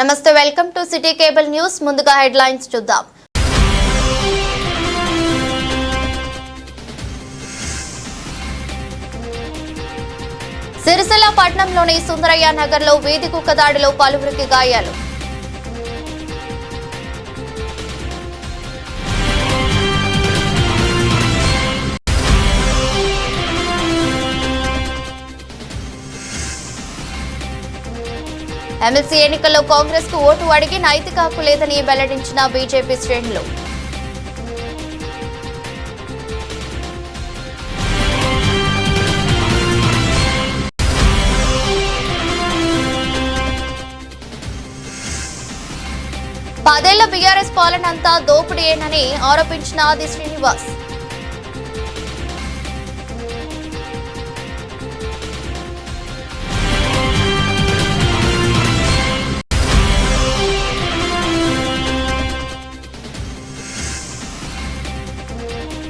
నమస్తే, welcome to city cable news. ముందుగా headlines చూద్దాం. సిరిసిల్ల పట్టణంలోని సుందరయ్య నగర్లో వీధి కుక్క దాడిలో పలువురికి గాయాలు. ఎమ్మెల్సీ ఎన్నికల్లో కాంగ్రెస్ కు ఓటు అడిగి నైతిక హక్కు లేదని వెల్లడించిన బీజేపీ శ్రేణులు. పదేళ్ల బీఆర్ఎస్ పాలనంతా దోపిడీయేనని ఆరోపించిన ఆది శ్రీనివాస్.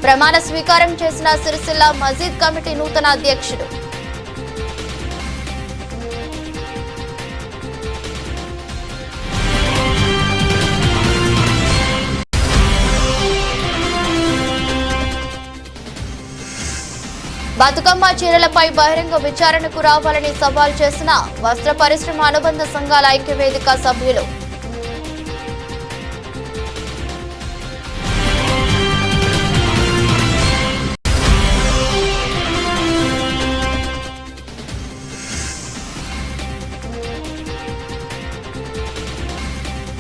ప్రమాణ స్వీకారం చేసిన సిరిసిల్ల మజీద్ కమిటీ నూతన అధ్యక్షుడు. బతుకమ్మ చీరలపై బహిరంగ విచారణకు రావాలని సవాల్ చేసిన వస్త్ర పరిశ్రమ అనుబంధ సంఘాల ఐక్యవేదిక సభ్యులు.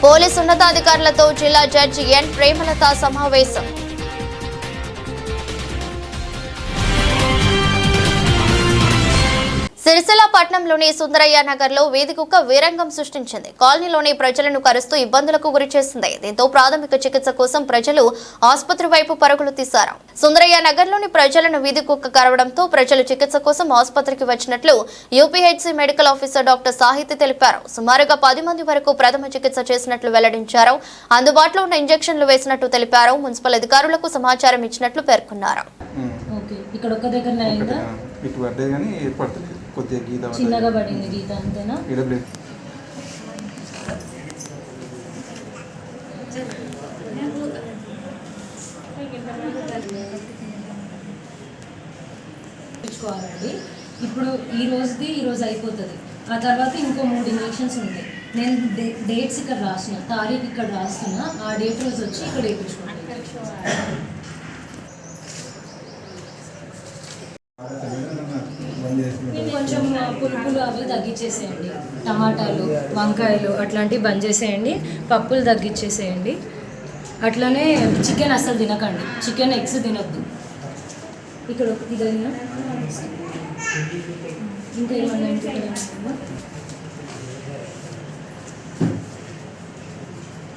పోలీసు ఉన్నతాధికారులతో జిల్లా జడ్జి ఎన్ ప్రేమలత సమావేశం. సిరిసిల్ల పట్టణంలోని సుందరయ్య నగర్ లో వీధి కుక్క వీరంగం సృష్టించింది. కాలనీలోని ప్రజలను కరుస్తూ ఇబ్బందులకు గురి చేసింది. దీంతో ప్రాథమిక చికిత్స కోసం ప్రజలు ఆసుపత్రి వైపు పరుగులు తీశారు. సుందరయ్య నగర్ లోని ప్రజలను వీధి కుక్క కరవడంతో ప్రజలు చికిత్స కోసం ఆసుపత్రికి వచ్చినట్లు UPHC medical officer doctor Sahithi తెలిపారు. సుమారుగా 10 మంది వరకు ప్రథమ చికిత్స చేసినట్లు వెల్లడించారు. అందుబాటులో ఉన్న ఇంజెక్షన్లు వేసినట్టు తెలిపారు. మున్సిపల్ అధికారులకు సమాచారం ఇచ్చినట్లు పేర్కొన్నారు. చిన్నగా పడింది గీత అంతేనా? తెచ్చుకోవాలండి. ఇప్పుడు ఈ రోజు అయిపోతుంది. ఆ తర్వాత ఇంకో 3 ఇంజెక్షన్స్ ఉంటాయి. నేను డేట్స్ ఇక్కడ రాసిన, తారీఖు ఇక్కడ రాస్తున్నా. ఆ డేట్ రోజు వచ్చి ఇక్కడ వేయించుకుంటాను. కొంచెం పులుపులు అవి తగ్గించేసేయండి. టమాటాలు, వంకాయలు అట్లాంటివి బంద్ చేసేయండి. పప్పులు తగ్గించేసేయండి. అట్లనే చికెన్ అస్సలు తినకండి. చికెన్, ఎగ్స్ తినొద్దు. ఇక్కడ ఇదైనా ఇంకా ఏమన్నా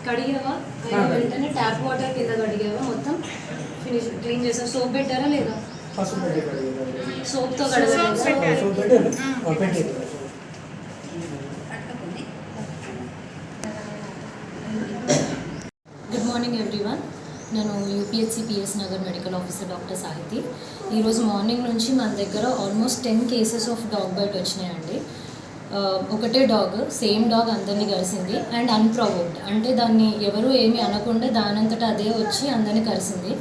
కడిగావా? వెంటనే ట్యాప్ వాటర్ కింద కడిగావా? మొత్తం ఫినిష్ క్లీన్ చేసావు. సోప్ పెట్టారా లేదా? సోప్తో గుడ్ మార్నింగ్ ఎవ్రీవన్. నేను UPHC PS Nagar medical officer doctor Sahithi. ఈరోజు మార్నింగ్ నుంచి మన దగ్గర almost 10 cases of dog bite వచ్చినాయండి. ఒకటే డాగ్, సేమ్ డాగ్ అందరినీ కలిసింది అండ్ అన్ప్రొవోక్డ్, అంటే దాన్ని ఎవరు ఏమీ అనకుండా దానంతటా అదే వచ్చి అందరినీ కలిసింది.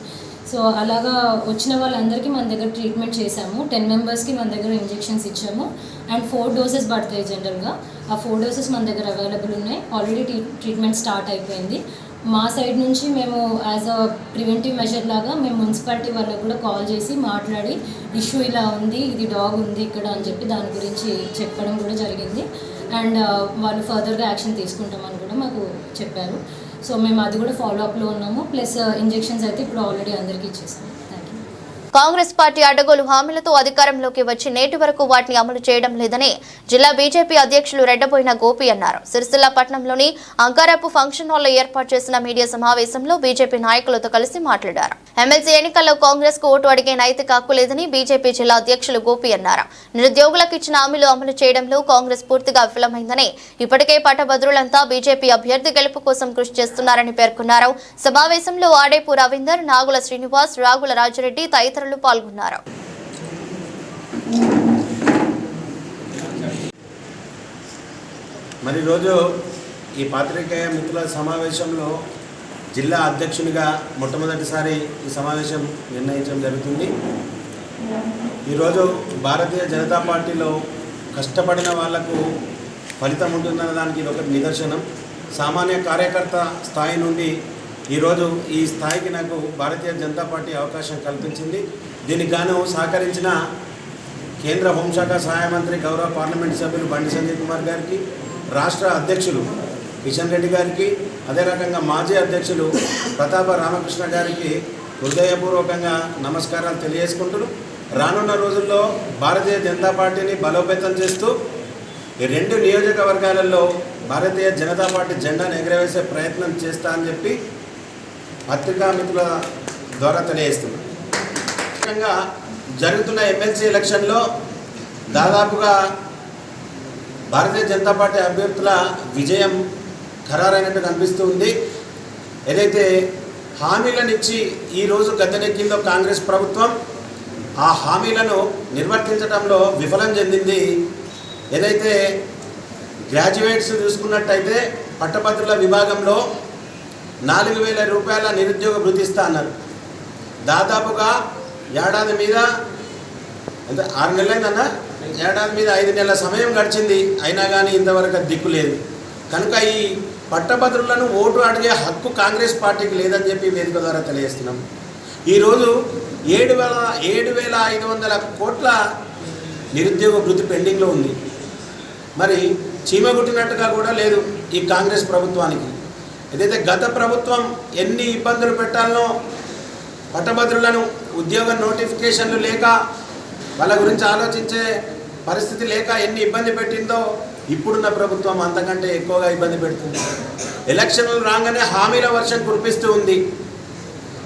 సో అలాగా వచ్చిన వాళ్ళందరికీ మన దగ్గర ట్రీట్మెంట్ చేశాము. 10 మెంబర్స్కి మన దగ్గర ఇంజెక్షన్స్ ఇచ్చాము అండ్ 4 డోసెస్ పడతాయి జనరల్గా. ఆ 4 డోసెస్ మన దగ్గర అవైలబుల్ ఉన్నాయి. ఆల్రెడీ ట్రీట్మెంట్ స్టార్ట్ అయిపోయింది. మా సైడ్ నుంచి మేము యాజ్ అ ప్రివెంటివ్ మెజర్ లాగా మేము మున్సిపాలిటీ వాళ్ళకు కూడా కాల్ చేసి మాట్లాడి ఇష్యూ ఇలా ఉంది, ఇది డాగ్ ఉంది ఇక్కడ అని చెప్పి దాని గురించి చెప్పడం కూడా జరిగింది. అండ్ వాళ్ళు ఫర్దర్గా యాక్షన్ తీసుకుంటామని కూడా మాకు చెప్పారు. సో మేము అది కూడా ఫాలోఅప్లో ఉన్నాము. ప్లస్ ఇంజెక్షన్స్ అయితే ఇప్పుడు ఆల్రెడీ అందరికీ ఇచ్చేసాము. కాంగ్రెస్ పార్టీ అడ్డగోలు హామీలతో అధికారంలోకి వచ్చి నేటి వరకు వాటిని అమలు చేయడం లేదని జిల్లా బీజేపీ అధ్యక్షులు రెడ్డబోయిన గోపి అన్నారు. సిరిసిల్ల పట్టణంలోని అంకారపు ఫంక్షన్ హాల్లో ఏర్పాటు చేసిన మీడియా సమావేశంలో బీజేపీ నాయకులతో కలిసి మాట్లాడారు. ఎమ్మెల్సీ ఎన్నికల్లో కాంగ్రెస్ కు ఓటు అడిగే నైతిక హక్కు లేదని బీజేపీ జిల్లా అధ్యక్షులు గోపి అన్నారు. నిరుద్యోగులకు ఇచ్చిన హామీలు అమలు చేయడంలో కాంగ్రెస్ పూర్తిగా విఫలమైందని, ఇప్పటికే పట్టభద్రులంతా బీజేపీ అభ్యర్థి గెలుపు కోసం కృషి చేస్తున్నారని పేర్కొన్నారు. సమావేశంలో ఆడేపు రవీందర్, నాగుల శ్రీనివాస్, రాగుల రాజిరెడ్డి తదితరులు పాల్గొన్నారు. మరి రోజు ఈ పాత్రికేయ మిత్రుల సమావేశంలో జిల్లా అధ్యక్షునిగా మొట్టమొదటిసారి ఈ సమావేశం నిర్ణయించడం జరుగుతుంది. ఈరోజు భారతీయ జనతా పార్టీలో కష్టపడిన వాళ్లకు ఫలితం ఉంటుందన్న దానికి ఇది ఒక నిదర్శనం. సామాన్య కార్యకర్త స్థాయి నుండి ఈరోజు ఈ స్థాయికి నాకు భారతీయ జనతా పార్టీ అవకాశం కల్పించింది. దీనికి గాను సహకరించిన కేంద్ర హోంశాఖ సహాయ మంత్రి గౌరవ పార్లమెంటు సభ్యులు బండి సంజయ్ కుమార్ గారికి, రాష్ట్ర అధ్యక్షులు కిషన్ రెడ్డి గారికి, అదే రకంగా మాజీ అధ్యక్షులు ప్రతాప రామకృష్ణ గారికి హృదయపూర్వకంగా నమస్కారాలు తెలియజేసుకుంటూ రానున్న రోజుల్లో భారతీయ జనతా పార్టీని బలోపేతం చేస్తూ ఈ 2 నియోజకవర్గాలలో భారతీయ జనతా పార్టీ జెండాను ఎగరవేసే ప్రయత్నం చేస్తా అని చెప్పి పత్రికా మిత్రుల ద్వారా తెలియజేస్తున్నాం. ముఖ్యంగా జరుగుతున్న ఎమ్మెల్సీ ఎలక్షన్లో దాదాపుగా భారతీయ జనతా పార్టీ అభ్యర్థుల విజయం ఖరారైనట్టు కనిపిస్తూ ఉంది. ఏదైతే హామీలనిచ్చి ఈరోజు గద్దెనెక్కిందో కాంగ్రెస్ ప్రభుత్వం, ఆ హామీలను నిర్వర్తించడంలో విఫలం చెందింది. ఏదైతే గ్రాడ్యుయేట్స్ చూసుకున్నట్టయితే పట్టభద్రుల విభాగంలో 4,000 రూపాయల నిరుద్యోగ భృతి ఇస్తా అన్నారు. దాదాపుగా ఏడాది మీద అంటే 6 నెలలైందన్న, ఏడాది మీద 5 నెలల సమయం గడిచింది, అయినా కానీ ఇంతవరకు దిక్కు లేదు. కనుక ఈ పట్టభద్రులను ఓటు అడిగే హక్కు కాంగ్రెస్ పార్టీకి లేదని చెప్పి వేదిక ద్వారా తెలియజేస్తున్నాం. ఈరోజు 7,500 కోట్ల నిరుద్యోగ భృతి పెండింగ్లో ఉంది. మరి చీమగుట్టినట్టుగా కూడా లేదు ఈ కాంగ్రెస్ ప్రభుత్వానికి. ఏదైతే గత ప్రభుత్వం ఎన్ని ఇబ్బందులు పెట్టాలనో, పట్టభద్రులను ఉద్యోగ నోటిఫికేషన్లు లేక వాళ్ళ గురించి ఆలోచించే పరిస్థితి లేక ఎన్ని ఇబ్బంది పెట్టిందో ఇప్పుడున్న ప్రభుత్వం అంతకంటే ఎక్కువగా ఇబ్బంది పెడుతుంది. ఎలక్షన్లు రాగానే హామీల వర్షం కురిపిస్తూ ఉంది.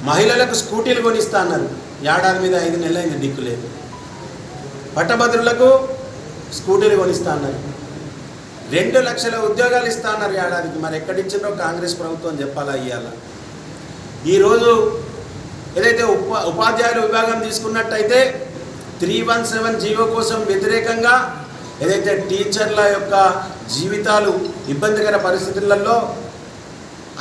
మహిళలకు స్కూటీలు కొనిస్తా అన్నారు, ఏడాది మీద 5 నెలలైంది, దిక్కు లేదు. పట్టభద్రులకు స్కూటీలు కొనిస్తా అన్నారు. 2 లక్షల ఉద్యోగాలు ఇస్తా అన్నారు ఏడాదికి. మరి ఎక్కడిచ్చిందో కాంగ్రెస్ ప్రభుత్వం చెప్పాలా ఇవ్వాలా? ఈరోజు ఏదైతే ఉపాధ్యాయుల విభాగం తీసుకున్నట్టయితే 317 జీవో కోసం వ్యతిరేకంగా ఏదైతే టీచర్ల యొక్క జీవితాలు ఇబ్బందికర పరిస్థితులలో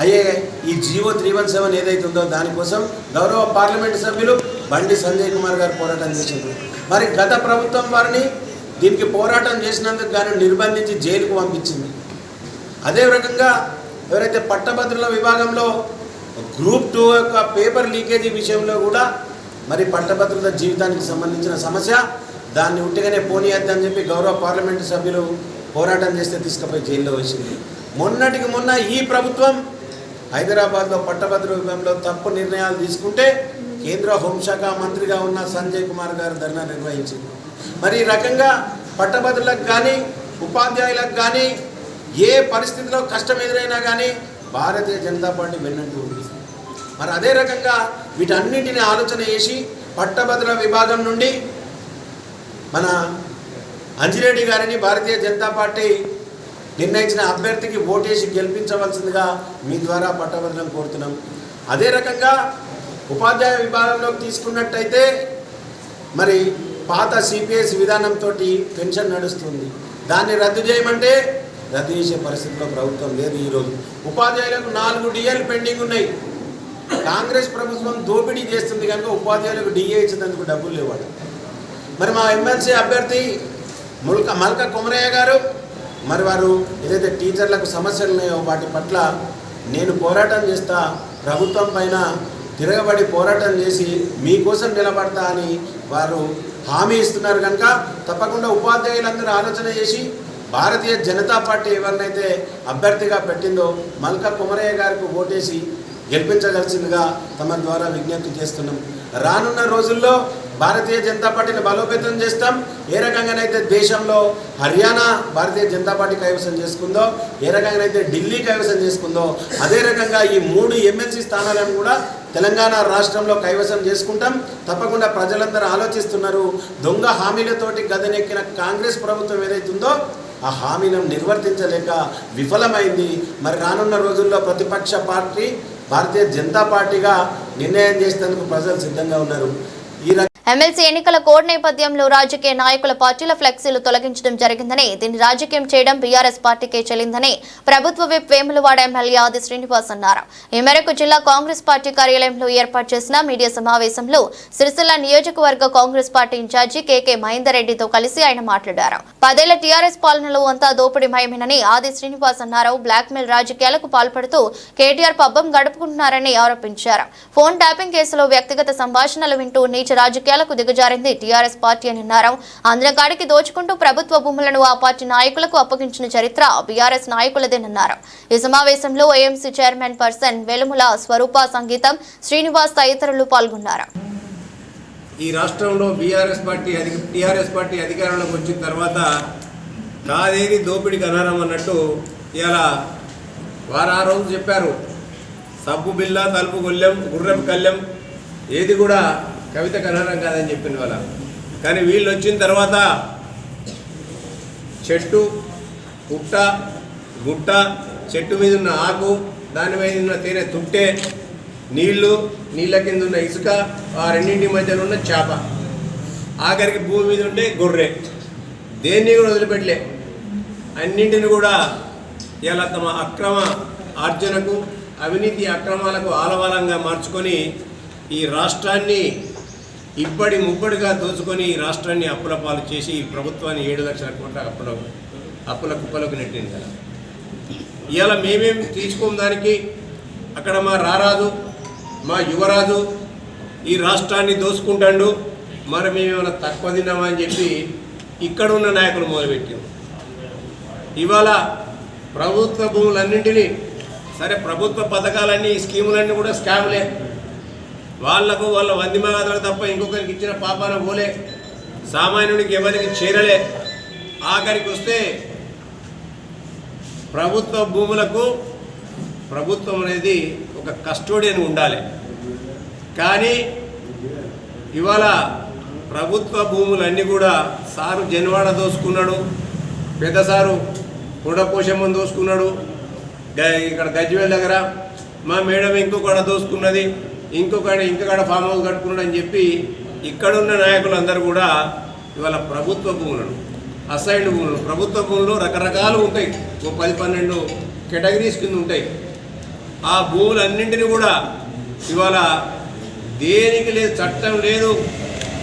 అయ్యే ఈ జీవో 317 ఏదైతే ఉందో దానికోసం గౌరవ పార్లమెంటు సభ్యులు బండి సంజయ్ కుమార్ గారు పోరాటం చేసింది. మరి గత ప్రభుత్వం వారిని దీనికి పోరాటం చేసినందుకు గాను నిర్బంధించి జైలుకు పంపించింది. అదే రకంగా ఎవరైతే పట్టభద్రుల విభాగంలో గ్రూప్ 2 యొక్క పేపర్ లీకేజీ విషయంలో కూడా మరి పట్టభద్రుల జీవితానికి సంబంధించిన సమస్య, దాన్ని ఉట్టిగానే పోనీయద్దని చెప్పి గౌరవ పార్లమెంటు సభ్యులు పోరాటం చేస్తే తీసుకుపోయి జైల్లో వేసింది. మొన్నటికి మొన్న ఈ ప్రభుత్వం హైదరాబాద్లో పట్టభద్రుల విభాగంలో తప్పు నిర్ణయాలు తీసుకుంటే కేంద్ర హోంశాఖ మంత్రిగా ఉన్న సంజయ్ కుమార్ గారు ధర్నా నిర్వహించింది. మరి ఈ రకంగా పట్టభద్రులకు కానీ ఉపాధ్యాయులకు కానీ ఏ పరిస్థితిలో కష్టం ఎదురైనా కానీ భారతీయ జనతా పార్టీ వెన్నంటూ ఉంది. మరి అదే రకంగా వీటన్నింటిని ఆలోచన చేసి పట్టభద్రుల విభాగం నుండి మన అంజిరెడ్డి గారిని భారతీయ జనతా పార్టీ నిర్ణయించిన అభ్యర్థికి ఓటేసి గెలిపించవలసిందిగా మీ ద్వారా పట్టభద్రులను కోరుతున్నాం. అదే రకంగా ఉపాధ్యాయ విభాగంలోకి తీసుకున్నట్టయితే మరి పాత సిపిఎస్ విధానంతో పెన్షన్ నడుస్తుంది. దాన్ని రద్దు చేయమంటే రద్దు చేసే పరిస్థితిలో ప్రభుత్వం లేదు. ఈరోజు ఉపాధ్యాయులకు 4 డిఏలు పెండింగ్ ఉన్నాయి. కాంగ్రెస్ ప్రభుత్వం దోపిడీ చేస్తుంది కనుక ఉపాధ్యాయులకు డిఏ ఇచ్చేందుకు డబ్బులు లేవాడు. మరి మా ఎమ్మెల్సీ అభ్యర్థి మల్క కొమరయ్య గారు మరి వారు ఏదైతే టీచర్లకు సమస్యలు ఉన్నాయో వాటి పట్ల నేను పోరాటం చేస్తా, ప్రభుత్వం పైన తిరగబడి పోరాటం చేసి మీకోసం నిలబడతా అని వారు హామీ ఇస్తున్నారు. కనుక తప్పకుండా ఉపాధ్యాయులందరూ ఆలోచన చేసి భారతీయ జనతా పార్టీ ఎవరినైతే అభ్యర్థిగా పెట్టిందో మల్క కొమరయ్య గారికి ఓటేసి గెలిపించగలిసిందిగా తమ ద్వారా విజ్ఞప్తి చేస్తున్నాం. రానున్న రోజుల్లో భారతీయ జనతా పార్టీని బలోపేతం చేస్తాం. ఏ రకంగానైతే దేశంలో హర్యానా భారతీయ జనతా పార్టీ కైవసం చేసుకుందో, ఏ రకంగానైతే ఢిల్లీ కైవసం చేసుకుందో, అదే రకంగా ఈ 3 ఎమ్మెల్సీ స్థానాలను కూడా తెలంగాణ రాష్ట్రంలో కైవసం చేసుకుంటాం. తప్పకుండా ప్రజలందరూ ఆలోచిస్తున్నారు. దొంగ హామీలతోటి గదనెక్కిన కాంగ్రెస్ ప్రభుత్వం ఏదైతుందో ఆ హామీలను నిర్వర్తించలేక విఫలమైంది. మరి రానున్న రోజుల్లో ప్రతిపక్ష పార్టీ భారతీయ జనతా పార్టీగా నిర్ణయం చేసేందుకు ప్రజలు సిద్ధంగా ఉన్నారు. ఎమ్మెల్సీ ఎన్నికల కోడ్ నేపథ్యంలో రాజకీయ నాయకుల పార్టీల ఫ్లెక్సీలు తొలగించడం జరిగిందని, దీన్ని రాజకీయం చేయడం బీఆర్ఎస్ పార్టీకే చెల్లిందని ప్రభుత్వ విప్ వేములవాడ ఎమ్మెల్యే ఆది శ్రీనివాస్ అన్నారు. ఈ మేరకు జిల్లా కాంగ్రెస్ పార్టీ కార్యాలయంలో ఏర్పాటు చేసిన మీడియా సమావేశంలో సిరిసిల్ల నియోజకవర్గ కాంగ్రెస్ పార్టీ ఇన్ఛార్జి కేకే మహేందర్ రెడ్డితో కలిసి ఆయన మాట్లాడారు. 10 ఏళ్ల టీఆర్ఎస్ పాలనలో అంతా దోపిడీమయమేనని ఆది శ్రీనివాస్ అన్నారు. బ్లాక్మెయిల్ రాజకీయాలకు పాల్పడుతూ కేటీఆర్ పబ్బం గడుపుకుంటున్నారని ఆరోపించారు. ఫోన్ ట్యాపింగ్ కేసులో వ్యక్తిగత సంభాషణలు వింటూ నీచ రాజకీయాలకు దిగజారింది టీఆర్ఎస్ పార్టీ అని అన్నారు. ఆంధ్రకాడికి దోచుకుంటూ ప్రభుత్వ భూములను ఆ పార్టీ నాయకులకు అప్పగించిన చరిత్ర బీఆర్ఎస్ నాయకులదేనన్నారు. ఈ సమావేశంలో ఏఎంసీ చైర్మన్ పర్సన్ వెలుముల స్వరూప, సంగీతం శ్రీనివాస్ తదితరులు పాల్గొన్నారు. ఈ రాష్ట్రంలో టీఆర్ఎస్ పార్టీ అధికారంలోకి వచ్చిన తర్వాత కాదేది దోపిడికి అనరం అన్నట్టు ఇలా వారు ఆ రోజు చెప్పారు. సబ్బు బిల్ల, తలుపు గొల్లెం, గుర్రపు కళ్ళెం ఏది కూడా కవితకు అనరం కాదని చెప్పింది వాళ్ళ. కానీ వీళ్ళు వచ్చిన తర్వాత చెట్టు, పుట్ట, గుట్ట, చెట్టు మీద ఉన్న ఆకు, దాని మీద ఉన్న తేనె తుట్టే, నీళ్లు, నీళ్ళ కింద ఉన్న ఇసుక, ఆ రెండింటి మధ్యలో ఉన్న చేప, ఆఖరికి భూమి మీద ఉండే గొర్రె, దేన్ని కూడా వదిలిపెట్టలే. అన్నింటిని కూడా ఇలా తమ అక్రమ ఆర్జనకు, అవినీతి అక్రమాలకు ఆలవాలంగా మార్చుకొని ఈ రాష్ట్రాన్ని ఇబ్బడి ముబ్బడిగా దోచుకొని ఈ రాష్ట్రాన్ని అప్పుల పాలు చేసి ఈ ప్రభుత్వాన్ని 7 లక్షల కోట్ల అప్పుల కుప్పలకు నెట్టింది కదా. ఇవాళ మేమేం తీసుకోం దానికి. అక్కడ మా రారాజు, మా యువరాజు ఈ రాష్ట్రాన్ని దోచుకుంటాడు, మరి మేమేమైనా తక్కువ తిన్నామా అని చెప్పి ఇక్కడ ఉన్న నాయకులు మొదలుపెట్టాం. ఇవాళ ప్రభుత్వ భూములన్నింటినీ, సరే ప్రభుత్వ పథకాలన్నీ, స్కీములన్నీ కూడా స్కామ్లే. వాళ్లకు వాళ్ళ వందిమగాదులకు తప్ప ఇంకొకరికి ఇచ్చిన పాపాన పోలే, సామాన్యుడికి ఎవరికి చేరలే. ఆఖరికి వస్తే ప్రభుత్వ భూములకు ప్రభుత్వం అనేది ఒక కస్టోడియన్ ఉండాలి. కానీ ఇవాళ ప్రభుత్వ భూములన్నీ కూడా సారు జన్వాడ దోసుకున్నాడు, పెద్ద సారు కొండపోషమ్మని దోసుకున్నాడు, ఇక్కడ గజ్వేల్ దగ్గర మా మేడం ఇంకొకడ దోసుకున్నది, ఇంకొకడ ఫామ్ హౌస్ కట్టుకున్నాడు అని చెప్పి ఇక్కడున్న నాయకులందరూ కూడా ఇవాళ ప్రభుత్వ భూములను, అసైన్డ్ భూములు, ప్రభుత్వ భూములు రకరకాలు ఉంటాయి, 10-12 కేటగిరీస్ కింద ఉంటాయి. ఆ భూములన్నింటినీ కూడా ఇవాళ దేనికి లేదు, చట్టం లేదు,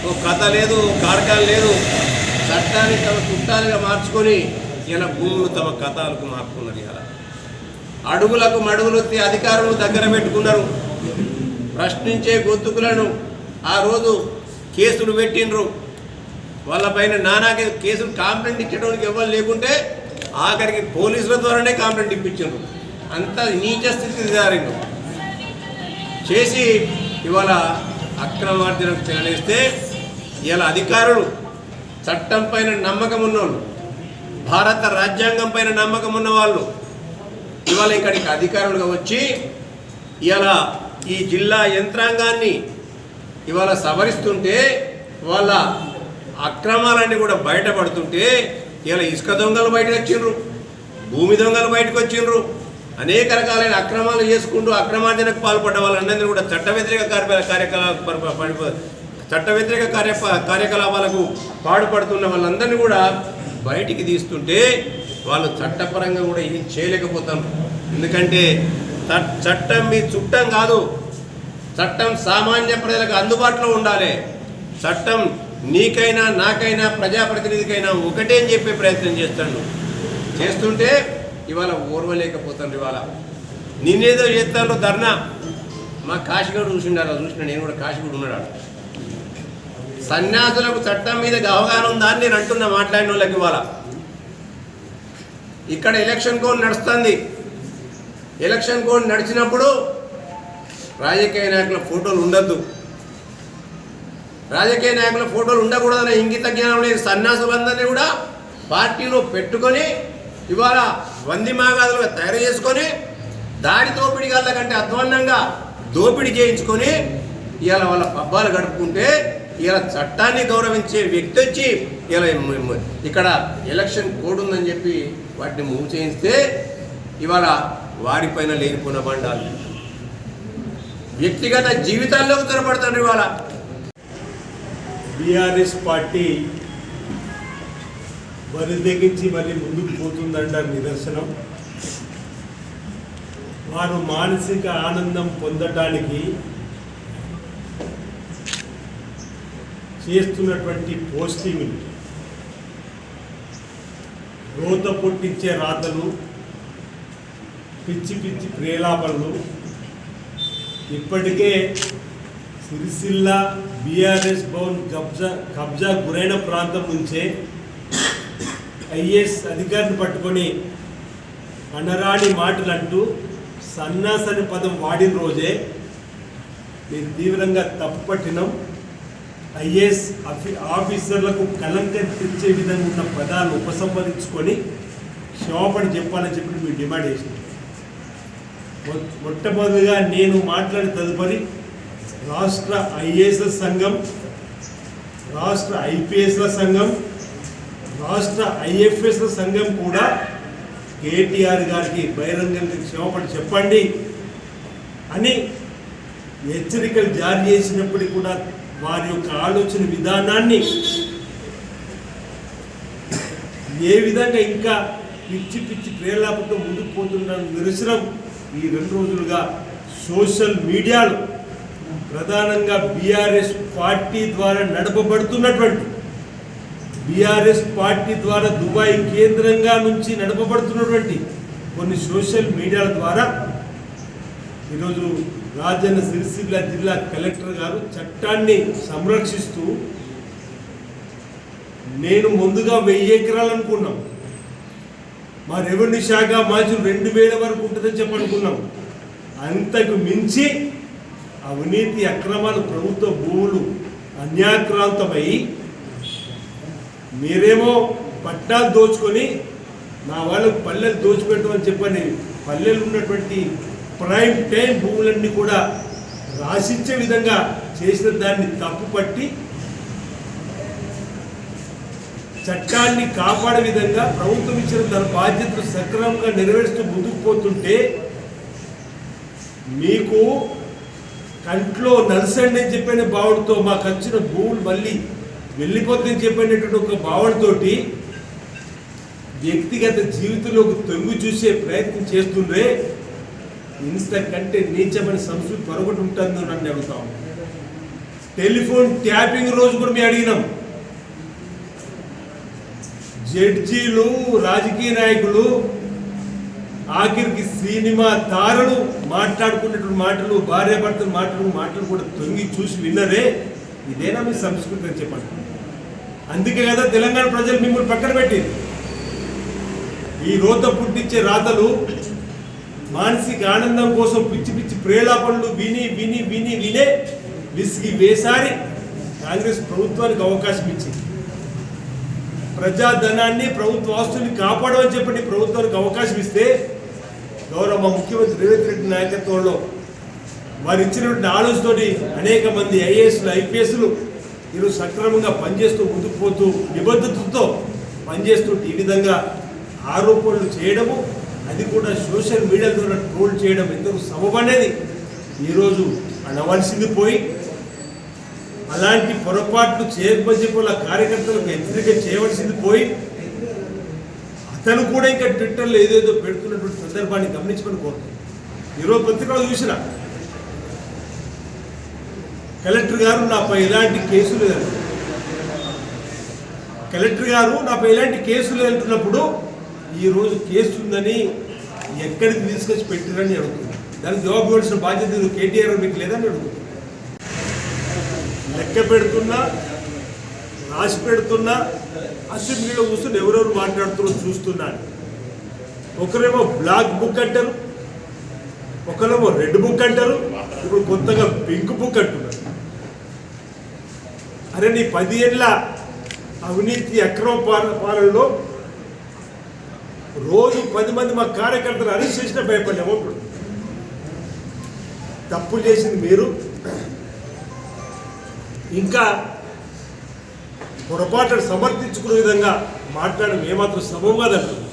ఓ కథ లేదు, కార్ఖాన లేదు, చట్టాన్ని తమ చుట్టాలుగా మార్చుకొని ఇలా భూములు తమ కథలకు మార్చుకున్నారు. ఇలా అడుగులకు మడుగులు అధికారులు దగ్గర పెట్టుకున్నారు. ప్రశ్నించే గొంతుకులను ఆ రోజు కేసులు పెట్టినరు. వాళ్ళపైన నానా కేసులు, కాంప్లైంట్ ఇచ్చడానికి ఎవరు లేకుంటే ఆఖరికి పోలీసుల ద్వారానే కాంప్లైంట్ ఇప్పించారు. అంత నీచ స్థితి జారిండు చేసి ఇవాళ అక్రమార్జనకు చెల్లిస్తే ఇలా అధికారులు, చట్టం పైన నమ్మకం ఉన్నవాళ్ళు, భారత రాజ్యాంగం పైన నమ్మకం ఉన్న వాళ్ళు ఇవాళ ఇక్కడికి అధికారులుగా వచ్చి ఇలా ఈ జిల్లా యంత్రాంగాన్ని ఇవాళ సవరిస్తుంటే, వాళ్ళ అక్రమాలన్నీ కూడా బయటపడుతుంటే ఇలా ఇసుక దొంగలు బయటకు వచ్చిండ్రు, భూమి దొంగలు బయటకు వచ్చిండ్రు, అనేక రకాలైన అక్రమాలు చేసుకుంటూ అక్రమార్జనకు పాల్పడ్డ వాళ్ళందరినీ కూడా చట్ట వ్యతిరేక కార్యకలాపాలకు పాడుపడుతున్న వాళ్ళందరినీ కూడా బయటికి తీస్తుంటే వాళ్ళు చట్టపరంగా కూడా ఏం చేయలేకపోతాం. ఎందుకంటే చట్టం మీ చుట్టం కాదు, చట్టం సామాన్య ప్రజలకు అందుబాటులో ఉండాలి. చట్టం నీకైనా, నాకైనా, ప్రజాప్రతినిధికైనా ఒకటే అని చెప్పే ప్రయత్నం చేస్తుంటే ఇవాళ ఓర్వలేకపోతాను. ఇవాళ నేనేదో చేస్తాను ధర్నా, మా కాశీగూడు చూసినా నేను కూడా కాశీగూడు ఉన్నాడు. సన్యాసులకు చట్టం మీద అవగాహన ఉందా అని నేను అంటున్నా మాట్లాడిన వాళ్ళకి. ఇవాళ ఇక్కడ ఎలక్షన్ కోడ్ నడుస్తుంది. ఎలక్షన్ కోడ్ నడిచినప్పుడు రాజకీయ నాయకుల ఫోటోలు ఉండద్దు, రాజకీయ నాయకుల ఫోటోలు ఉండకూడదనే ఇంగిత జ్ఞానం లేని సన్యాసులందరినీ కూడా పార్టీలో పెట్టుకొని ఇవాళ వందిమాగాదులుగా తయారు చేసుకొని దాడి దోపిడీ గల్ల కంటే అధ్వాన్నంగా దోపిడీ చేయించుకొని ఇవాళ వాళ్ళ పబ్బాలు గడుపుకుంటే ఇలా చట్టాన్ని గౌరవించే వ్యక్తి వచ్చి ఇలా ఇక్కడ ఎలక్షన్ కోడ్ ఉందని చెప్పి వాటిని మూవ్ చేయిస్తే ఇవాళ వారిపైన లేనిపోయిన బండాలు వ్యక్తిగత జీవితాల్లోకి దొరపడతారు. ఇవాళ బీఆర్ఎస్ పార్టీ బరిదెగించి మళ్ళీ ముందుకు పోతుందంట నిదర్శనం. వారు మానసిక ఆనందం పొందడానికి చేస్తున్నటువంటి పోస్టింగ్లు, రోత పుట్టించే రాతలు, పిచ్చి పిచ్చి ప్రేలాపనలు ఇప్పటికే సిరిసిల్ల బీఆర్ఎస్ భవన్ కబ్జా గురైన ప్రాంతం నుంచే ఐఏఎస్ అధికారిని పట్టుకొని అనరాని మాటలు అంటూ సన్నాసని పదం వాడిన రోజే మేము తీవ్రంగా తప్పుపట్టినాం. ఐఏఎస్ ఆఫీసర్లకు కలంకం తెచ్చే విధంగా ఉన్న పదాలు ఉపసంహరించుకొని క్షమాపణ చెప్పాలని చెప్పి మేము డిమాండ్ చేసినాం. మొట్టమొదటిగా నేను మాట్లాడిన తదుపరి రాష్ట్ర ఐఏఎస్ల సంఘం, రాష్ట్ర ఐపీఎస్ల సంఘం, రాష్ట్ర ఐఎఫ్ఎస్ల సంఘం కూడా కేటీఆర్ గారికి బహిరంగంగా క్షమాపణ చెప్పండి అని హెచ్చరికలు జారీ చేసినప్పటికీ కూడా వారి యొక్క ఆలోచన విధానాన్ని ఏ విధంగా ఇంకా పిచ్చి పిచ్చి ప్రేలాపతో ముందుకు పోతున్న నిరసనం ఈ 2 రోజులుగా సోషల్ మీడియాలో ప్రధానంగా బీఆర్ఎస్ పార్టీ ద్వారా నడపబడుతున్నటువంటి, బీఆర్ఎస్ పార్టీ ద్వారా దుబాయ్ కేంద్రంగా నుంచి నడపబడుతున్నటువంటి కొన్ని సోషల్ మీడియాల ద్వారా ఈరోజు రాజన్న సిరిసిల్ల జిల్లా కలెక్టర్ గారు చట్టాన్ని సంరక్షిస్తూ, నేను ముందుగా 1000 ఎకరాలు అనుకున్నాం, మా రెవెన్యూ శాఖ మాజీ 2000 వరకు ఉంటుందని చెప్పనుకున్నాం. అంతకు మించి అవినీతి అక్రమాలు, ప్రభుత్వ భూములు అన్యాక్రాంతమై మీరేమో పట్టాలు దోచుకొని నా వాళ్ళకు పల్లెలు దోచిపెట్టమని చెప్పని పల్లెలు ఉన్నటువంటి ప్రైమ్ టైం భూములన్నీ కూడా రాసిచ్చే విధంగా చేసిన దాన్ని తప్పుపట్టి చట్టాన్ని కాపాడే విధంగా ప్రభుత్వం ఇచ్చిన తన బాధ్యతలు సక్రమంగా నెరవేరుస్తూ ముందుకు పోతుంటే మీకు కంట్లో నలసండి అని చెప్పిన భావనతో మాకు వచ్చిన భూములు మళ్ళీ వెళ్ళిపోతుందని చెప్పినటువంటి ఒక భావనతోటి వ్యక్తిగత జీవితంలోకి తొంగి చూసే ప్రయత్నం చేస్తుండే ఇంతకంటే నీచమైన సంస్కృతి మరొకటి ఉంటుందో నన్ను అడుగుతాం. టెలిఫోన్ ట్యాపింగ్ రోజు కూడా మేము అడిగినాం. జడ్జీలు, రాజకీయ నాయకులు, ఆఖరికి సినిమా తారలు మాట్లాడుకున్నటువంటి మాటలు, భార్యాభర్తల మాటలు కూడా తొంగి చూసి విన్నరే. ఇదేనా మీ సంస్కృతి అని చెప్పండి. అందుకే కదా తెలంగాణ ప్రజలు మిమ్మల్ని పక్కన పెట్టింది. ఈ రోత పుట్టించే రాతలు, మానసిక ఆనందం కోసం పిచ్చి పిచ్చి ప్రేలాపనలు వినే విసిగి వేసారి కాంగ్రెస్ ప్రభుత్వానికి అవకాశం ఇచ్చింది. ప్రజాధనాన్ని, ప్రభుత్వ ఆస్తుల్ని కాపాడమని చెప్పండి ప్రభుత్వానికి అవకాశం ఇస్తే గౌరవ ముఖ్యమంత్రి రేవంత్ రెడ్డి నాయకత్వంలో వారు ఇచ్చినటువంటి ఆలోచనతోటి అనేక మంది ఐఏఎస్లు, ఐపీఎస్లు ఈరోజు సక్రమంగా పనిచేస్తూ ముందుకు పోతూ నిబద్ధతతో పనిచేస్తూ ఈ విధంగా ఆరోపణలు చేయడము, అది కూడా సోషల్ మీడియా ద్వారా ట్రోల్ చేయడం ఎందుకు సబబనేది ఈరోజు అనవలసింది పోయి, అలాంటి పొరపాట్లు చేయకపోతే చెప్పి వాళ్ళ కార్యకర్తలకు హెచ్చరిక చేయవలసింది పోయి, అతను కూడా ఇంకా ట్విట్టర్లో ఏదేదో పెడుతున్నటువంటి సందర్భాన్ని గమనించమని కోరుతుంది. ఈరోజు పత్రికలో చూసిన కలెక్టర్ గారు నాపై ఎలాంటి కేసులు లేదు, కలెక్టర్ గారు నాపై ఎలాంటి కేసులు అంటున్నప్పుడు ఈరోజు కేసు ఉందని ఎక్కడికి తీసుకొచ్చి పెట్టిరని అడుగుతుంది. దానికి జవాబు ఇవ్వాల్సిన బాధ్యత కేటీఆర్ మీకు లేదని అడుగుతుంది. లెక్క పెడుతున్నా, రాసి పెడుతున్నా, అసెంబ్లీలో కూర్చొని ఎవరెవరు మాట్లాడుతున్నారో చూస్తున్నాను. ఒకరేమో బ్లాక్ బుక్ అంటారు, ఒకరేమో రెడ్ బుక్ అంటారు, ఇప్పుడు కొత్తగా పింక్ బుక్ అంటున్నారు. అరే నీ 10 ఏళ్ళ అవినీతి అక్రమ పాలనలో రోజు 10 మంది మా కార్యకర్తలు అరెస్ట్ చేసినా భయపడ్డాము. ఇప్పుడు తప్పు చేసింది మీరు, ఇంకా పొరపాటును సమర్థించుకునే విధంగా మాట్లాడడం ఏమాత్రం సబబు కాదంటారు.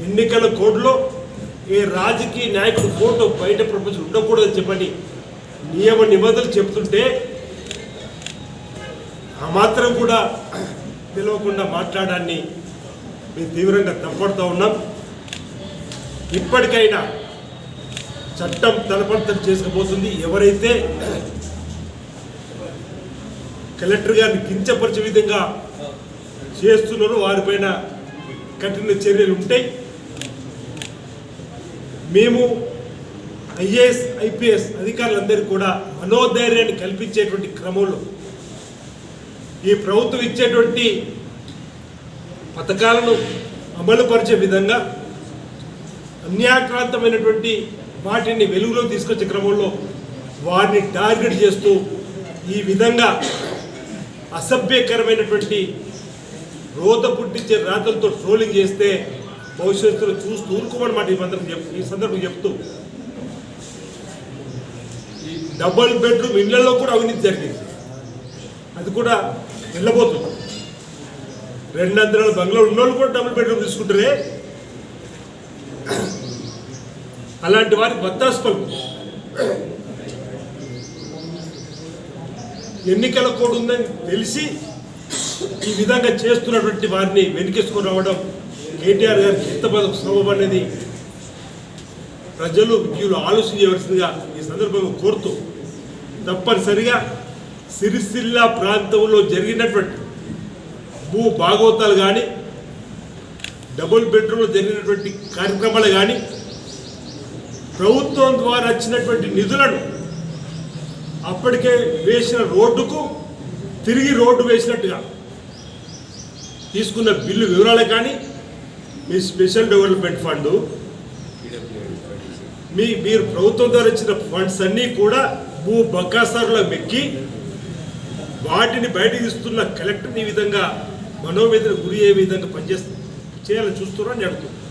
ఎన్నికల కోడ్లో ఏ రాజకీయ నాయకుడు ఫోటో బయట ప్రపంచం ఉండకూడదని చెప్పండి నియమ నిబంధనలు చెప్తుంటే ఆ మాత్రం కూడా తెలియకుండా మాట్లాడాన్ని మేము తీవ్రంగా తప్పడుతూ ఉన్నాం. ఇప్పటికైనా చట్టం తలపంతం చేసుకుపోతుంది. ఎవరైతే కలెక్టర్ గారిని కించపరిచే విధంగా చేస్తున్నారో వారిపైన కఠిన చర్యలు ఉంటాయి. మేము ఐఏఎస్ ఐపీఎస్ అధికారులందరికీ కూడా మనోధైర్యాన్ని కల్పించేటువంటి క్రమంలో ఈ ప్రభుత్వం ఇచ్చేటువంటి పథకాలను అమలుపరిచే విధంగా అన్యాక్రాంతమైనటువంటి వాటిని వెలుగులో తీసుకొచ్చే క్రమంలో వారిని టార్గెట్ చేస్తూ ఈ విధంగా అసభ్యకరమైనటువంటి రోత పుట్టించే రాతలతో ట్రోలింగ్ చేస్తే భవిష్యత్తులో చూస్తూ ఊరుకోమని మాట ఈ సందర్భం చెప్తూ ఈ డబుల్ బెడ్రూమ్ ఇళ్లలో కూడా అవినీతి జరిగింది. అది కూడా వెళ్ళబోతుంది. 2 అంతరాల బంగ్లాలు ఉన్నోళ్ళు కూడా డబుల్ బెడ్రూమ్ తీసుకుంటారే. అలాంటి వారికి బత్తాసు పలుకు. ఎన్నికల కోడ్ ఉందని తెలిసి ఈ విధంగా చేస్తున్నటువంటి వారిని వెనుకేసుకొని రావడం కేటీఆర్ గారికి ఎంత సబబు అనేది ప్రజలు విజ్ఞులు ఆలోచన చేయవలసిందిగా ఈ సందర్భంగా కోరుతూ, తప్పనిసరిగా సిరిసిల్ల ప్రాంతంలో జరిగినటువంటి భూ భాగవతాలు కానీ డబుల్ బెడ్రూమ్లో జరిగినటువంటి కార్యక్రమాలు కానీ ప్రభుత్వం ద్వారా వచ్చినటువంటి నిధులను అప్పటికే వేసిన రోడ్డుకు తిరిగి రోడ్డు వేసినట్టుగా తీసుకున్న బిల్లు వివరాలు కానీ మీ స్పెషల్ డెవలప్మెంట్ ఫండ్ మీరు ప్రభుత్వం ద్వారా ఇచ్చిన ఫండ్స్ అన్నీ కూడా భూ బకాసారులో మెక్కి వాటిని బయటకు ఇస్తున్న కలెక్టర్ని ఈ విధంగా మనోవేదన గురి అయ్యే విధంగా చేయాలని చూస్తున్నారని అడుగుతున్నాను.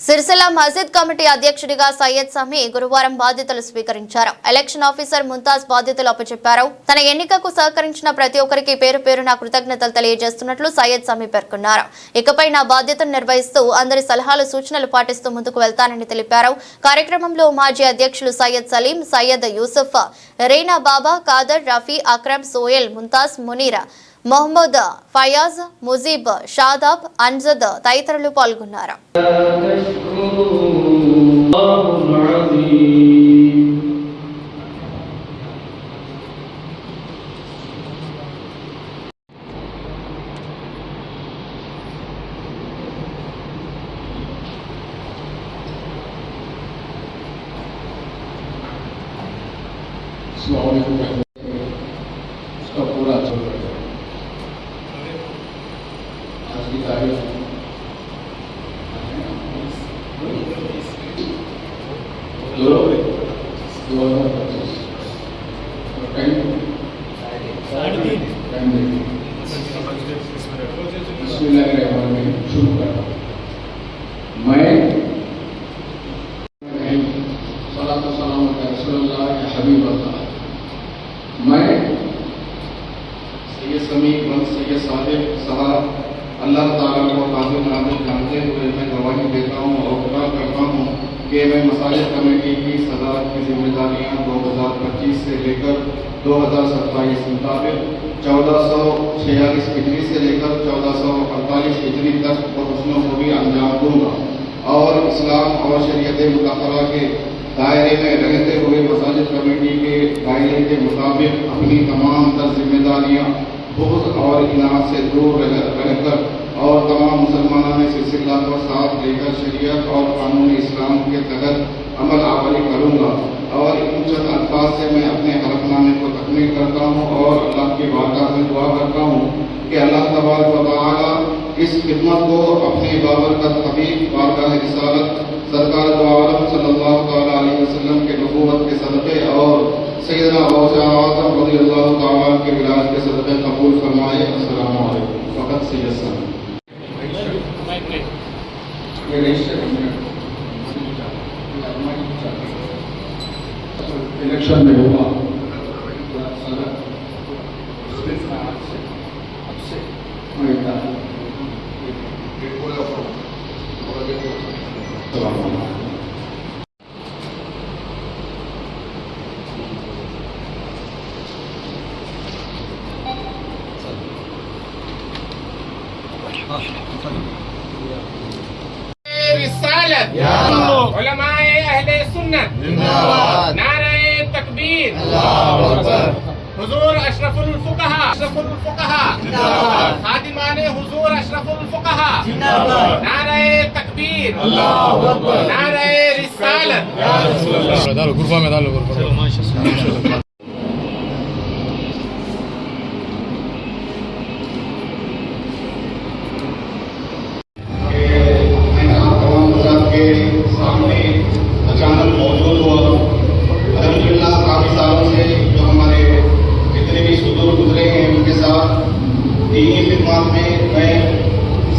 సిరిసిల్ల మస్జిద్ కమిటీ అధ్యక్షుడిగా సయ్యద్ సమీ గురువారం బాధ్యతలు స్వీకరించారు. ఎలక్షన్ ఆఫీసర్ ముంతాజ్ బాధ్యతలు అప్పచెప్పారు. తన ఎన్నికకు సహకరించిన ప్రతి ఒక్కరికి పేరు పేరున కృతజ్ఞతలు తెలియజేస్తున్నట్లు సయ్యద్ సమీ పేర్కొన్నారు. ఇకపై నా బాధ్యతను నిర్వహిస్తూ అందరి సలహాలు సూచనలు పాటిస్తూ ముందుకు వెళ్తానని తెలిపారు. కార్యక్రమంలో మాజీ అధ్యక్షులు సయ్యద్ సలీం, సయ్యద్ యూసుఫ్, రీనా బాబా, కాదర్, రఫీ, అక్రమ్, సోయల్, ముంతాజ్, మునీర్, మొహమ్మద్ ఫయాజ్, ముజీబ్, షాదాబ్, అన్జద్ తదితరులు పాల్గొన్నారు. उसका पूरा चल रहा है। आज की तारीख 2025 बिस्मिल्लाहिर्रहमानिर्रहीम शुरू करता हूँ। मैं सलातो सलाम रसूलुल्लाह या हबीब अल्लाह। मैं सैयद समी वन सैयद सादिक साहब अल्लाह ताला को काबिल नाबिल जानते हुए मैं गवाही देता हूँ और खुदा करता हूँ कि मैं मसाजिद कमेटी की सदारत की जिम्मेदारियाँ 2025 से लेकर 2027 मुताबिक 1446 हिजरी से लेकर 1448 हिजरी तक बहसनों को भी अंजाम दूंगा और इस्लाम और शरीयत मुतहरा के दायरे में रहते हुए मसाजिद कमेटी के दायरे के मुताबिक अपनी तमाम तर जिम्मेदारियाँ बुग़्ज़ और इनात से दूर रहकर और तमाम मुसलमानों ने सिलसिला को साथ लेकर शरीयत और कानून इस्लाम के तहत अमल आवरी करूँगा। और इन चंद अल्फाज से मैं अपने हलफनामे को तकमील करता हूँ और अल्लाह की बारगाह में दुआ करता हूँ कि अल्लाह तबारक व तआला इस खिदमत को अपने बाबरकत हबीब बारगाह रिसालत सरकार दो आलम सल्लल्लाहु तआला अलैहि वसल्लम के नबूवत के सदक़े और सैयदना गौस आज़म रज़ियल्लाहु तआला के विलायत के सदक़े कबूल फरमाए। अस्सलामु अलैकुम। फ़कत सैयद सलाम ये इलेक्शन में हुआ रिसालत उलमाए अहले सुन्नत नारे तकबीर हुजूर अशरफुल फुकहा खादिमाने हुजूर अशरफुल फुकहा नारे तकबीर नारे रिसालत सामने अचानक मौजूद हुआ। अल्हम्दुलिल्लाह काफ़ी सालों से जो हमारे जितने भी सुदूर गुजरे हैं उनके साथ दीनी खिदमत में मैं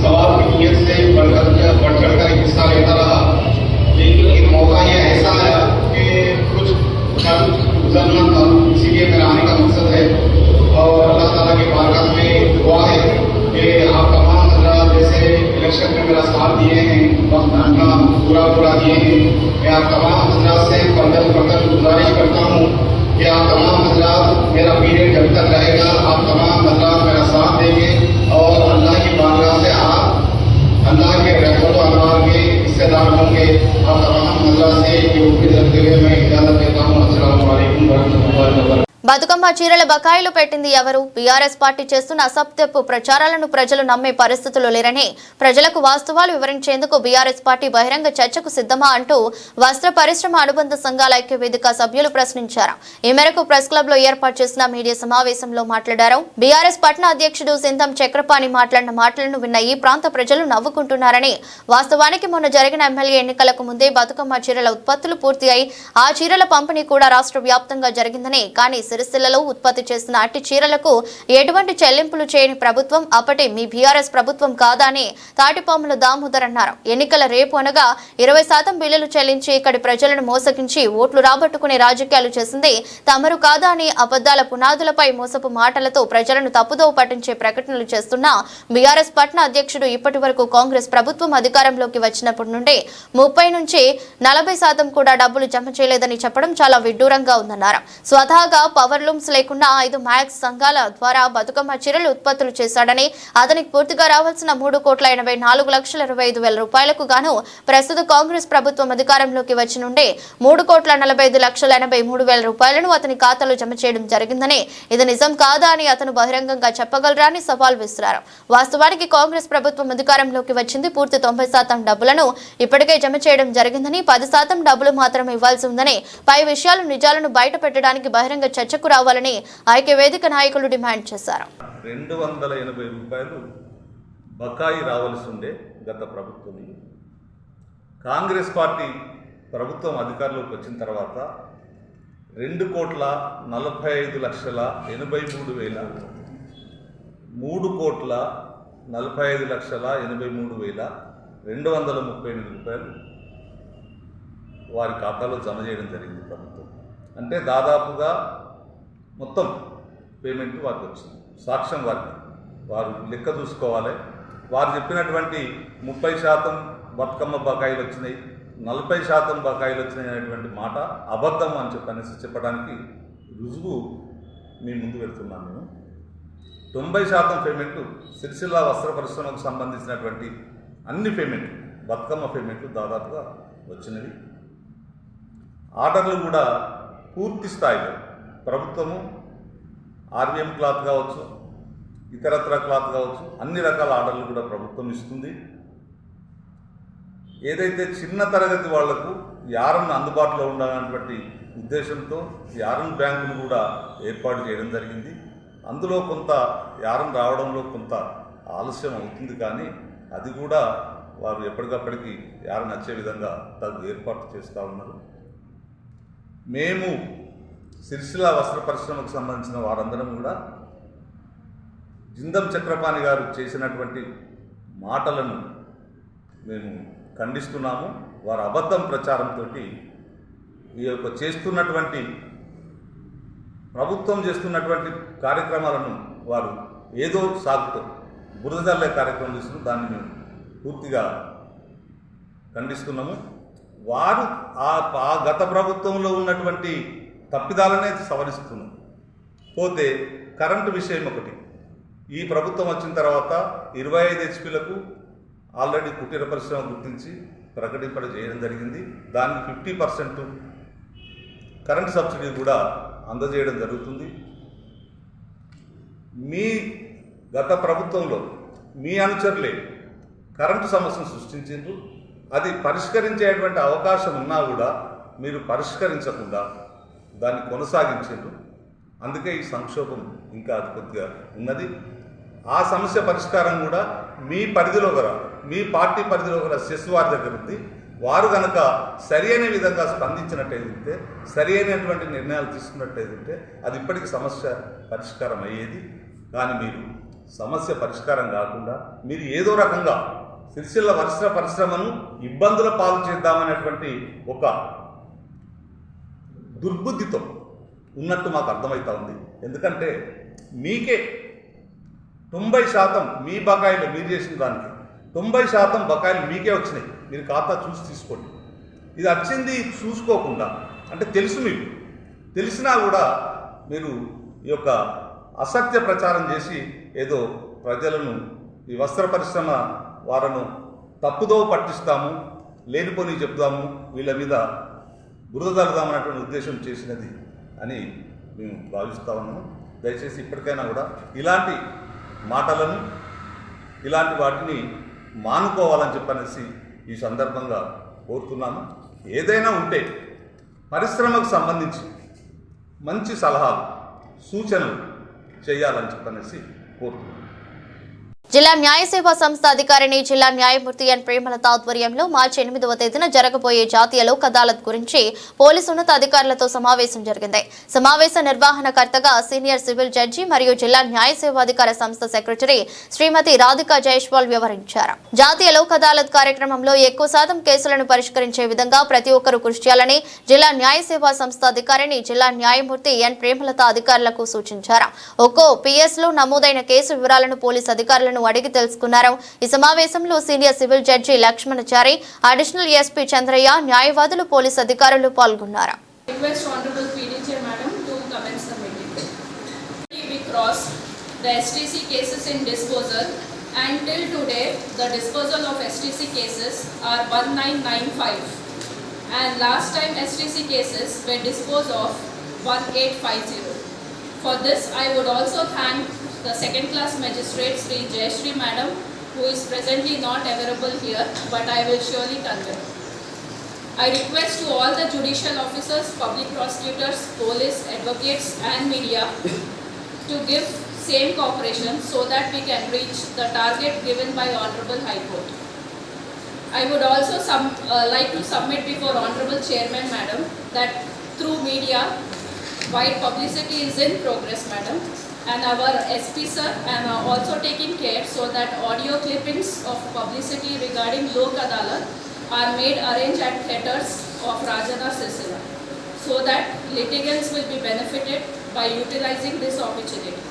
सवाब की नीयत से बढ़ चढ़ कर हिस्सा लेता रहा, लेकिन एक मौका यह ऐसा आया कि कुछ गुजरना था, इसीलिए मेरा आने का मकसद है। और अल्लाह ताला की बारगाह में दुआ है कि आप तमाम हज़रात जैसे इलेक्शन में मेरा साथ दिए हैं, वक्त अपना पूरा दिए हैं, मैं आप तमाम हज़रात से फर्दर गुजारिश करता हूँ कि आप तमाम हज़रात मेरा पीरियड जब तक रहेगा आप तमाम हज़रात मेरा साथ देंगे और अल्लाह की बारगाह से आप अल्लाह के रहमत व अनवार के हिस्सेदार होंगे। आप तमाम हज़रात से ये उम्मीद रखते हुए मैं इजाज़त देता हूँ। अस्सलामु अलैकुम वरहमतुल्लाहि वबरकातुहू। బతుకమ్మ చీరల బకాయిలు పెట్టింది ఎవరు? బీఆర్ఎస్ పార్టీ చేస్తున్న అసత్యపు ప్రచారాలను ప్రజలు నమ్మే పరిస్థితులు లేరని ప్రజలకు వాస్తవాలు వివరించేందుకు బీఆర్ఎస్ పార్టీ బహిరంగ చర్చకు సిద్ధమా అంటూ వస్త్ర పరిశ్రమ అనుబంధ సంఘాల ఐక్య వేదిక సభ్యులు ప్రశ్నించారు. ఈ మేరకు ప్రెస్ క్లబ్ లో ఏర్పాటు చేసిన మీడియా సమావేశంలో మాట్లాడారు. బీఆర్ఎస్ పట్టణ అధ్యక్షుడు సింధం చక్రపాణి మాట్లాడిన మాటలను విన్న ఈ ప్రాంత ప్రజలు నవ్వుకుంటున్నారని, వాస్తవానికి మొన్న జరిగిన ఎమ్మెల్యే ఎన్నికలకు ముందే బతుకమ్మ చీరల ఉత్పత్తులు పూర్తి అయి ఆ చీరల పంపిణీ కూడా రాష్ట్ర వ్యాప్తంగా జరిగిందని, కానీ సిరిసిల్లలో ఉత్పత్తి చేసిన అట్టి చీరలకు ఎటువంటి చెల్లింపులు చేయని ప్రభుత్వం అప్పటి మీ బీఆర్ఎస్ ప్రభుత్వం కాదా అని తాటిపాముల దామోదర్ అన్నారు. ఎన్నికల రేపు అనగా 20% బిల్లులు చెల్లించి ఇక్కడి ప్రజలను మోసగించి ఓట్లు రాబట్టుకునే రాజకీయాలు చేసింది తమరు కాదా అని అబద్దాల పునాదులపై మోసపు మాటలతో ప్రజలను తప్పుదోవ పట్టించే ప్రకటనలు చేస్తున్న బీఆర్ఎస్ పట్టణ అధ్యక్షుడు ఇప్పటి వరకు కాంగ్రెస్ ప్రభుత్వం అధికారంలోకి వచ్చినప్పటి నుండి 30 నుంచి 40% కూడా డబ్బులు జమ చేయలేదని చెప్పడం చాలా విడ్డూరంగా ఉందన్నారు. స్వతహాగా పవర్ లూమ్స్ లేకుండా 5 మ్యాక్స్ సంఘాల ద్వారా బతుకమ్మ చీరలు ఉత్పత్తులు చేశాడని, అతనికి పూర్తిగా రావాల్సిన 3,84,25,000 రూపాయలకు గాను ప్రస్తుత కాంగ్రెస్ ప్రభుత్వం అధికారంలోకి వచ్చి నుండి 3,45,83,000 రూపాయలను అతని ఖాతాలో జమ చేయడం జరిగిందని, ఇది నిజం కాదా అని అతను బహిరంగంగా చెప్పగలరా అని సవాల్ విసిరారు. వాస్తవానికి కాంగ్రెస్ ప్రభుత్వం అధికారంలోకి వచ్చింది పూర్తి 90% డబ్బులను ఇప్పటికే జమ చేయడం జరిగిందని, 10% డబ్బులు మాత్రమే ఇవ్వాల్సి ఉందని, పై విషయాలు నిజాలను బయట పెట్టడానికి బహిరంగ చర్చకు రావాలని ఐక్య వేదిక నాయకులు డిమాండ్ చేశారు. 280 రూపాయలు బకాయి రావాల్సి ఉండే గత ప్రభుత్వం. కాంగ్రెస్ పార్టీ ప్రభుత్వం అధికారంలోకి వచ్చిన తర్వాత 2,45,83,000 3,45,83,238 రూపాయలు వారి ఖాతాలో జమ చేయడం జరిగింది ప్రభుత్వం. అంటే దాదాపుగా మొత్తం పేమెంట్ వారికి వచ్చింది. సాక్ష్యం వారు లెక్క చూసుకోవాలి. వారు చెప్పినటువంటి 30% బతుకమ్మ బకాయిలు వచ్చినాయి, 40% బకాయిలు వచ్చినాయి అనేటువంటి మాట అబద్ధం అని చెప్పడానికి రుజువు మీ ముందు పెడుతున్నాను. నేను 90% పేమెంట్ సిరిసిల్ల వస్త్ర పరిశ్రమకు సంబంధించినటువంటి అన్ని పేమెంట్ బతుకమ్మ పేమెంట్లు దాదాపుగా వచ్చినవి. ఆర్డర్లు కూడా పూర్తి స్థాయిలో ప్రభుత్వము ఆర్వీఎం క్లాత్ కావచ్చు, ఇతరత్ర క్లాత్ కావచ్చు, అన్ని రకాల ఆర్డర్లు కూడా ప్రభుత్వం ఇస్తుంది. ఏదైతే చిన్న తరగతి వాళ్లకు యారన్ అందుబాటులో ఉండాలన్నటువంటి ఉద్దేశంతో యారన్ బ్యాంకును కూడా ఏర్పాటు చేయడం జరిగింది. అందులో కొంత యారన్ రావడంలో కొంత ఆలస్యం అవుతుంది, కానీ అది కూడా వారు ఎప్పటికప్పటికి యారన్ వచ్చే విధంగా తగు ఏర్పాటు చేస్తూ ఉన్నారు. మేము సిరిసిల్ల వస్త్ర పరిశ్రమకు సంబంధించిన వారందరం కూడా జిందం చక్రపాణి గారు చేసినటువంటి మాటలను మేము ఖండిస్తున్నాము. వారు అబద్ధం ప్రచారంతో ఈ యొక్క చేస్తున్నటువంటి ప్రభుత్వం చేస్తున్నటువంటి కార్యక్రమాలను వారు ఏదో సాగుతో బురదల్లే కార్యక్రమం చేస్తున్నారు. దాన్ని మేము పూర్తిగా ఖండిస్తున్నాము. వారు ఆ గత ప్రభుత్వంలో ఉన్నటువంటి తప్పిదాలనే సవరిస్తున్నారు. పోతే కరెంటు విషయం ఒకటి, ఈ ప్రభుత్వం వచ్చిన తర్వాత 25 హెచ్పీలకు ఆల్రెడీ కుటీర పరిశ్రమ గుర్తించి ప్రకటింపడం చేయడం జరిగింది. దానికి 50% కరెంట్ సబ్సిడీ కూడా అందజేయడం జరుగుతుంది. మీ గత ప్రభుత్వంలో మీ అనుచరులే కరెంటు సమస్యను సృష్టించారు. అది పరిష్కరించేటువంటి అవకాశం ఉన్నా కూడా మీరు పరిష్కరించకుండా దాన్ని కొనసాగించారు. అందుకే ఈ సంక్షోభం ఇంకా కొద్దిగా ఉన్నది. ఆ సమస్య పరిష్కారం కూడా మీ పరిధిలో గల, మీ పార్టీ పరిధిలో గల సెస్ వారి దగ్గర ఉంది. వారు కనుక సరి అయిన విధంగా స్పందించినట్టయితే, సరి అయినటువంటి నిర్ణయాలు తీసుకున్నట్టయితే అది ఇప్పటికి సమస్య పరిష్కారం అయ్యేది. కానీ మీరు సమస్య పరిష్కారం కాకుండా మీరు ఏదో రకంగా సిరిసిల్ల పరిశ్రమను ఇబ్బందుల పాలు చేద్దామనేటువంటి ఒక దుర్బుద్ధితో ఉన్నట్టు మాకు అర్థమవుతా ఉంది. ఎందుకంటే మీకే 90% మీ బకాయిలు మీరు చేసిన దానికి 90% బకాయిలు మీకే వచ్చినాయి. మీరు ఖాతా చూసి తీసుకోండి. ఇది వచ్చింది చూసుకోకుండా, అంటే తెలుసు మీకు తెలిసినా కూడా మీరు ఈ యొక్క అసత్య ప్రచారం చేసి ఏదో ప్రజలను ఈ వస్త్ర పరిశ్రమ వారిను తప్పుదోవ పట్టిస్తాము, లేనిపోని చెప్దాము, వీళ్ళ మీద బురద జరుగుదామన్నటువంటి ఉద్దేశం చేసినది అని మేము భావిస్తా ఉన్నాము. దయచేసి ఇప్పటికైనా కూడా ఇలాంటి మాటలను, ఇలాంటి వాటిని మానుకోవాలని చెప్పనేసి ఈ సందర్భంగా కోరుతున్నాము. ఏదైనా ఉంటే పరిశ్రమకు సంబంధించి మంచి సలహాలు, సూచనలు చేయాలని చెప్పనేసి కోరుతున్నాము. జిల్లా న్యాయ సేవా సంస్థ అధికారిని జిల్లా న్యాయమూర్తి ఎన్ ప్రేమలత ఆధ్వర్యంలో మార్చి 8వ తేదీన జరగబోయే జాతీయ లోక్ అదాలత్ గురించి పోలీసు ఉన్నత అధికారులతో సమావేశం జరిగింది. సమావేశ నిర్వహణకర్తగా సీనియర్ సివిల్ జడ్జి మరియు జిల్లా న్యాయ సేవాధికార సంస్థ సెక్రటరీ శ్రీమతి రాధికా జైష్వాల్ వ్యవహరించారు. జాతీయ లోక్ అదాలత్ కార్యక్రమంలో ఎక్కువ శాతం కేసులను పరిష్కరించే విధంగా ప్రతి ఒక్కరూ కృషి చేయాలని జిల్లా న్యాయ సేవా సంస్థ అధికారిని జిల్లా న్యాయమూర్తి ఎన్ ప్రేమలత అధికారులకు సూచించారు. ఒక్కో పిఎస్ లో నమోదైన కేసు వివరాలను పోలీసు అధికారులను అడిగి తెలుసుకున్నారు. ఈ సమావేశంలో senior civil judge Lakshmanachari, additional SP Chandraiah, న్యాయవాదులు, పోలీసు అధికారులు పాల్గొన్నారు. The STC cases in disposal, and till today the disposal of STC cases are 1995, and last time STC cases were disposed of 1850. For this I would also thank the second class magistrate Sri Jayashree madam, who is presently not available here, but I will surely convey. I request to all the judicial officers, public prosecutors, police, advocates and media to give same cooperation so that we can reach the target given by Honorable High Court. I would also like to submit before Honorable Chairman madam that through media wide publicity is in progress madam, and our SP sir and also taking care so that audio clippings of publicity regarding Lok Adalat are made arranged at theatres of Rajana Sisila, so that litigants will be benefited by utilizing this opportunity.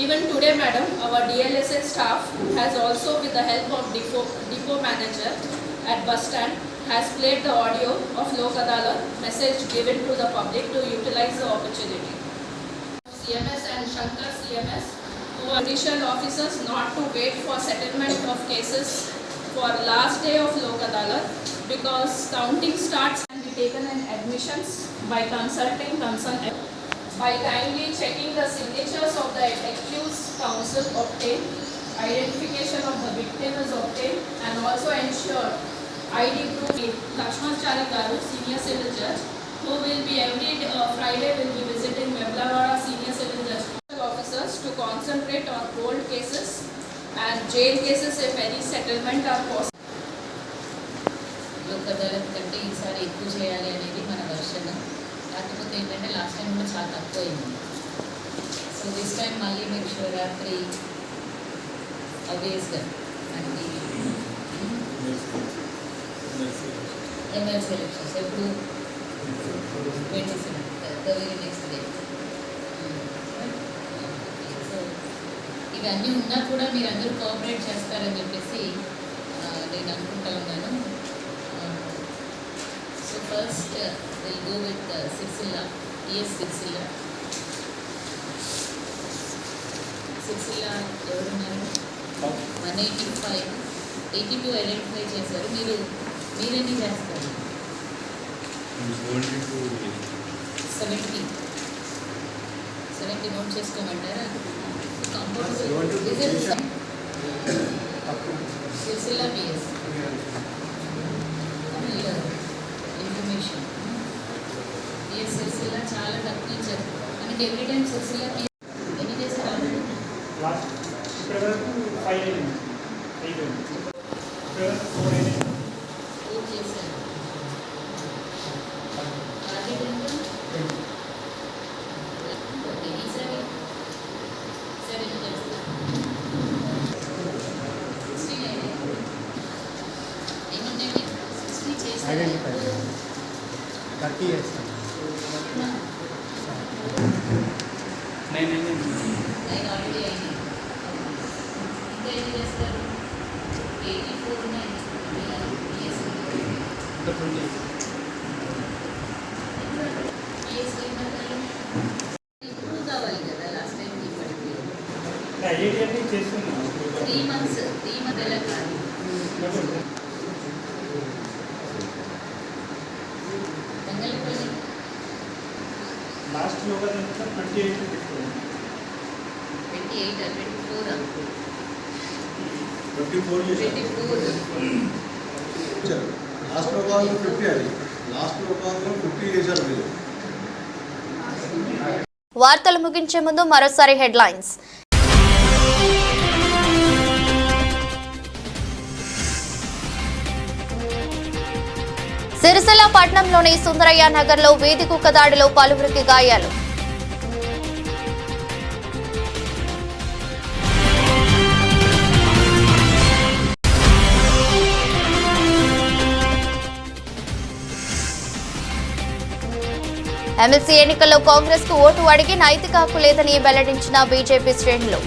Even today madam, our DLSA staff has also, with the help of depot manager at bus stand, has played the audio of Lok Adalat message given to the public to utilize the opportunity. CMS and Shankar CMS, who are judicial officers, not to wait for settlement of cases for last day of Lok Adalat, because counting starts and be taken in admissions by consulting concerned. By kindly checking the signatures of the accused counsel obtained, identification of the victim is obtained, and also ensure ID proof. Lakshmachari Garu, senior civil judge, who will be every Friday will be visiting Meblavada senior civil judge officers to concentrate on old cases and jail cases if any settlement are possible. Lok Adalat కంటే ఈసారి ఎక్కువ చేయాలి అనేది మన version. కాకపోతే ఏంటంటే last time కూడా చాలా తక్కువ అయింది. సో దిస్ టైం మళ్ళీ మీకు శివరాత్రి అవేస్గా మనకి ఎమ్మెల్సీ ఎలక్షన్స్ ఎప్పుడు 27 the very next day. So ఇవన్నీ ఉన్నా కూడా మీరు అందరూ కోఆపరేట్ చేస్తారని చెప్పేసి నేను అనుకుంటా ఉన్నాను. So first will go with Sircilla, TS Sircilla. Sircilla ఎవరున్నారు? 185, 82 ఐడెంటిఫై చేశారు. మీరెన్ని చేస్తారు? 70 నోట్ చేసుకోమంటారా? Sircilla PS information PS Sircilla చాలా తక్కువ ఇచ్చారు మనకి. ఎవ్రీ టైం సిరిసిల్ల పిఎస్ ఎన్ని చేశారు ఆల్రెడీ? చేశారు. టార్గెట్ ఎంత? ఈసారి ఎన్ని చేస్తారు? 16 అయితే ఎన్ని ఉన్నాయి? 60 చేశారు. 30 years. 9 ఆల్రెడీ అయింది. ఇంకా ఎన్ని చేస్తారు? 84 ఉన్నాయి. ఇంకా 20. ఇప్పుడు కావాలి కదా లాస్ట్ టైం ఇప్పటికి 3 months ఎలా కాదు. బంగళపల్లి లాస్ట్ యోగా 28 లాస్ట్ ప్రోగ్రామ్ 50 అది లాస్ట్ ప్రోగ్రామ్ 50 చేశారు మీరు. వార్తలు ముగించే ముందు మరోసారి హెడ్లైన్స్. సిరిసిల్ల పట్టణంలోని సుందరయ్య నగర్లో వీధి కుక్క దాడిలో పలువురికి గాయాలు. ఎమ్మెల్సీ ఎన్నికల్లో కాంగ్రెస్ కు ఓటు అడిగి నైతిక హక్కు లేదని వెల్లడించిన బీజేపీ శ్రేణులు.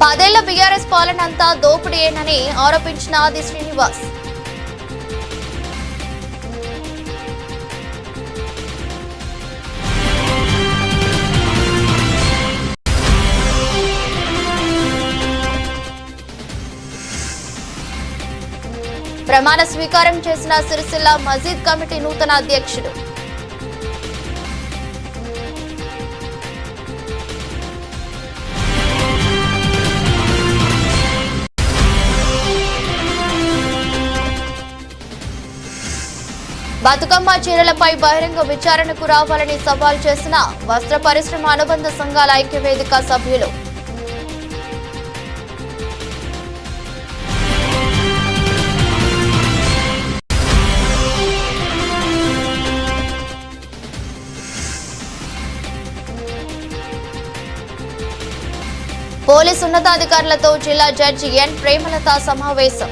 పదేళ్ల బీఆర్ఎస్ పాలనంతా దోపిడీయేనని ఆరోపించిన ఆది శ్రీనివాస్. ప్రమాణ స్వీకారం చేసిన సిరిసిల్ల మజీద్ కమిటీ నూతన అధ్యక్షుడు. బతుకమ్మ చీరలపై బహిరంగ విచారణకు రావాలని సవాల్ చేసిన వస్త్ర పరిశ్రమ అనుబంధ సంఘాల ఐక్యవేదిక సభ్యులు. పోలీసు ఉన్నతాధికారులతో జిల్లా జడ్జి ఎన్ ప్రేమలత సమావేశం.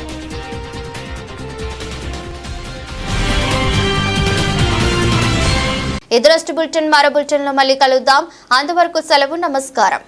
ఎదురస్ట్ బులెటిన్ మరో బులెటిన్లో మళ్ళీ కలుద్దాం. అంతవరకు సెలవు. నమస్కారం.